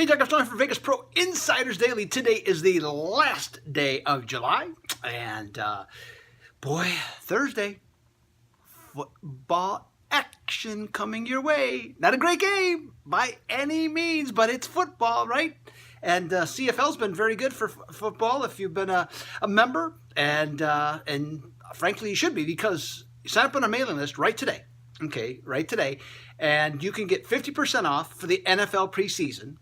Hey, Jack, Upstone for Vegas Pro Insiders Daily. Today is the last day of July, and boy, Thursday, football action coming your way. Not a great game by any means, but it's football, right? And CFL's been very good for football if you've been a member, and frankly, you should be, because you sign up on a mailing list right today. Okay, right today, and you can get 50% off for the NFL preseason,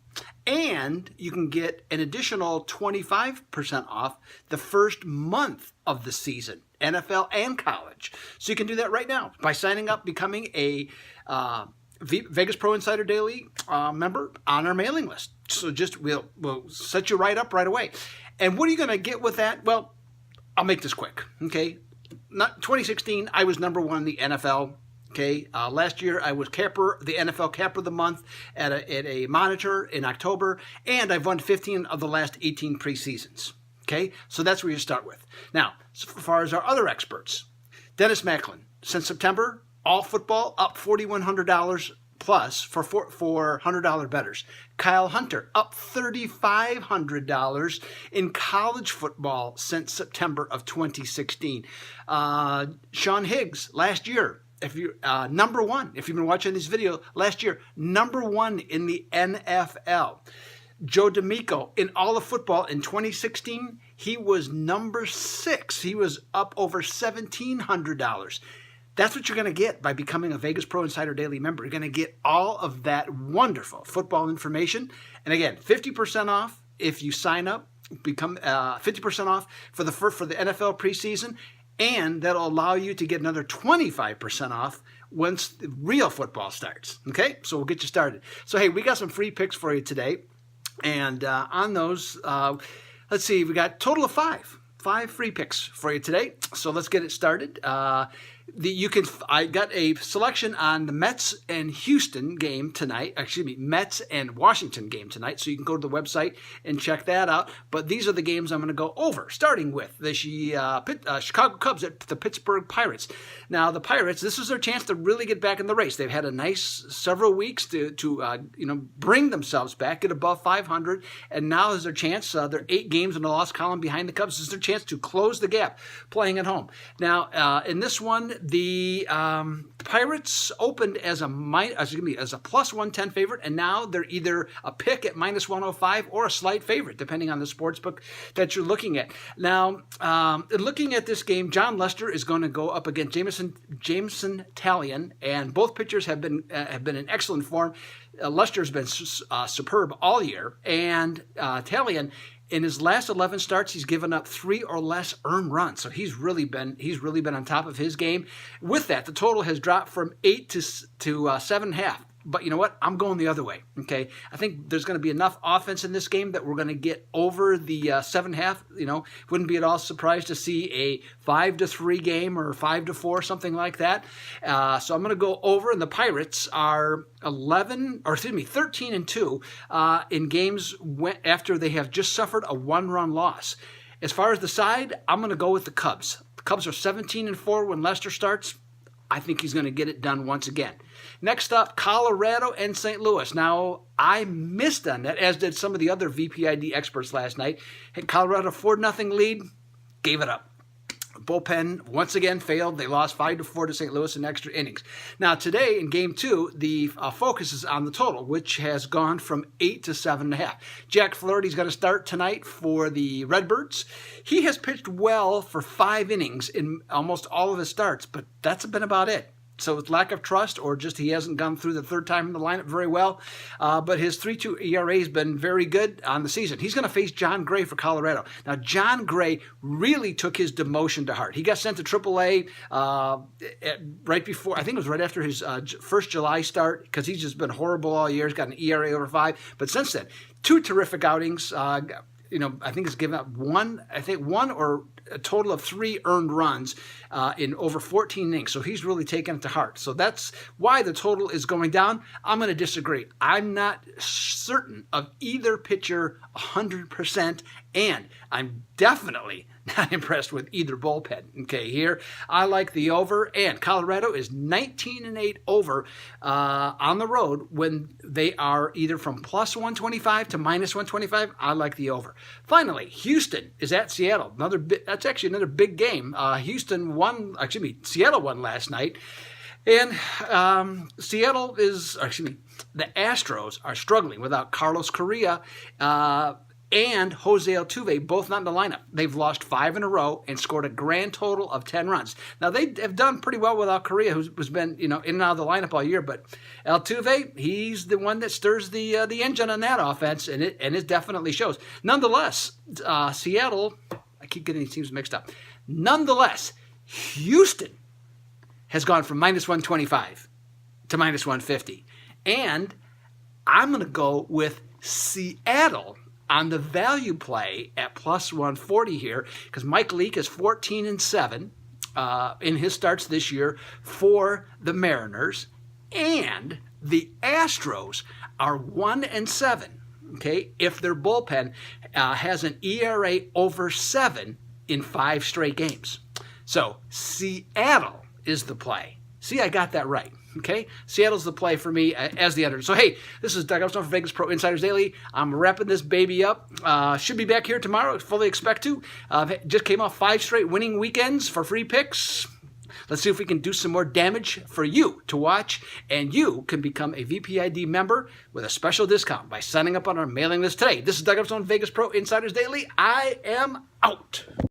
and you can get an additional 25% off the first month of the season, NFL and college. So you can do that right now by signing up, becoming a Vegas Pro Insider Daily member on our mailing list. So we'll set you right up right away. And what are you going to get with that? Well, I'll make this quick. Okay, 2016, I was number one in the NFL. Okay, last year I was the NFL Capper of the Month at a Monitor in October, and I've won 15 of the last 18 preseasons. Okay, so that's where you start with. Now, as far as our other experts, Dennis Macklin, since September, all football up $4,100 plus for $100 bettors. Kyle Hunter up $3,500 in college football since September of 2016. Sean Higgs last year, if you number one, if you've been watching this video last year, number one in the NFL. Joe D'Amico in all of football in 2016, he was number 6. He was up over $1,700. That's what you're going to get by becoming a Vegas Pro Insider Daily member. You're going to get all of that wonderful football information. And again, 50% off if you sign up. Become 50% off for the NFL preseason. And that'll allow you to get another 25% off once the real football starts. Okay, so we'll get you started. So hey, we got some free picks for you today, and on those, let's see, we got a total of five free picks for you today. So let's get it started. I got a selection on the Mets and Houston game tonight. Excuse me, Mets and Washington game tonight. So you can go to the website and check that out. But these are the games I'm going to go over, starting with the Chicago Cubs at the Pittsburgh Pirates. Now the Pirates, this is their chance to really get back in the race. They've had a nice several weeks to bring themselves back, get above 500, and now is their chance. They're 8 games in the loss column behind the Cubs. This is their chance to close the gap, playing at home. Now in this one, the Pirates opened as a plus 110 favorite, and now they're either a pick at minus 105 or a slight favorite, depending on the sports book that you're looking at. Now, looking at this game, John Lester is going to go up against Jameson Taillon, and both pitchers have been in excellent form. Lester's been superb all year, and Taillon, in his last 11 starts, he's given up 3 or less earned runs. So he's really been on top of his game. With that, the total has dropped from 8 to 7.5. But you know what? I'm going the other way. Okay, I think there's going to be enough offense in this game that we're going to get over the 7.5. Wouldn't be at all surprised to see a 5-3 game or 5-4, something like that. So I'm going to go over, and the Pirates are 13-2 in games after they have just suffered a 1-run loss. As far as the side, I'm going to go with the Cubs. The Cubs are 17-4 when Lester starts. I think he's going to get it done once again. Next up, Colorado and St. Louis. Now, I missed on that, as did some of the other VPID experts last night. Had Colorado 4-0 lead, gave it up. Bullpen once again failed. They lost 5-4 to St. Louis in extra innings. Now today in Game 2, the focus is on the total, which has gone from 8 to 7.5. Jack Flaherty's going to start tonight for the Redbirds. He has pitched well for 5 innings in almost all of his starts, but that's been about it. So it's lack of trust, or just he hasn't gone through the third time in the lineup very well. But his 3.2 ERA has been very good on the season. He's going to face John Gray for Colorado. Now, John Gray really took his demotion to heart. He got sent to AAA right before, I think it was right after his first July start, because he's just been horrible all year. He's got an ERA over 5. But since then, 2 terrific outings. I think he's given up one or a total of 3 earned runs in over 14 innings. So he's really taken it to heart. So that's why the total is going down. I'm going to disagree. I'm not certain of either pitcher 100%, And I'm definitely not impressed with either bullpen. Okay, here I like the over, and Colorado is 19-8 over on the road when they are either from plus 125 to minus 125. I like the over. Finally, Houston is at Seattle. That's actually another big game. Seattle won last night. And the Astros are struggling without Carlos Correa and Jose Altuve, both not in the lineup. They've lost 5 in a row and scored a grand total of 10 runs. Now, they have done pretty well without Correa, who's been in and out of the lineup all year. But Altuve, he's the one that stirs the engine on that offense, and it definitely shows. Nonetheless, Seattle, I keep getting these teams mixed up. Nonetheless, Houston has gone from minus 125 to minus 150. And I'm going to go with Seattle on the value play at plus 140 here, because Mike Leake is 14-7 in his starts this year for the Mariners, and the Astros are 1-7. Okay, if their bullpen has an ERA over 7 in 5 straight games. So Seattle is the play. See, I got that right. Okay, Seattle's the play for me as the underdog. So, hey, this is Doug Upstone for Vegas Pro Insiders Daily. I'm wrapping this baby up. Should be back here tomorrow. Fully expect to. Just came off 5 straight winning weekends for free picks. Let's see if we can do some more damage for you to watch. And you can become a VPID member with a special discount by signing up on our mailing list today. This is Doug Upstone, Vegas Pro Insiders Daily. I am out.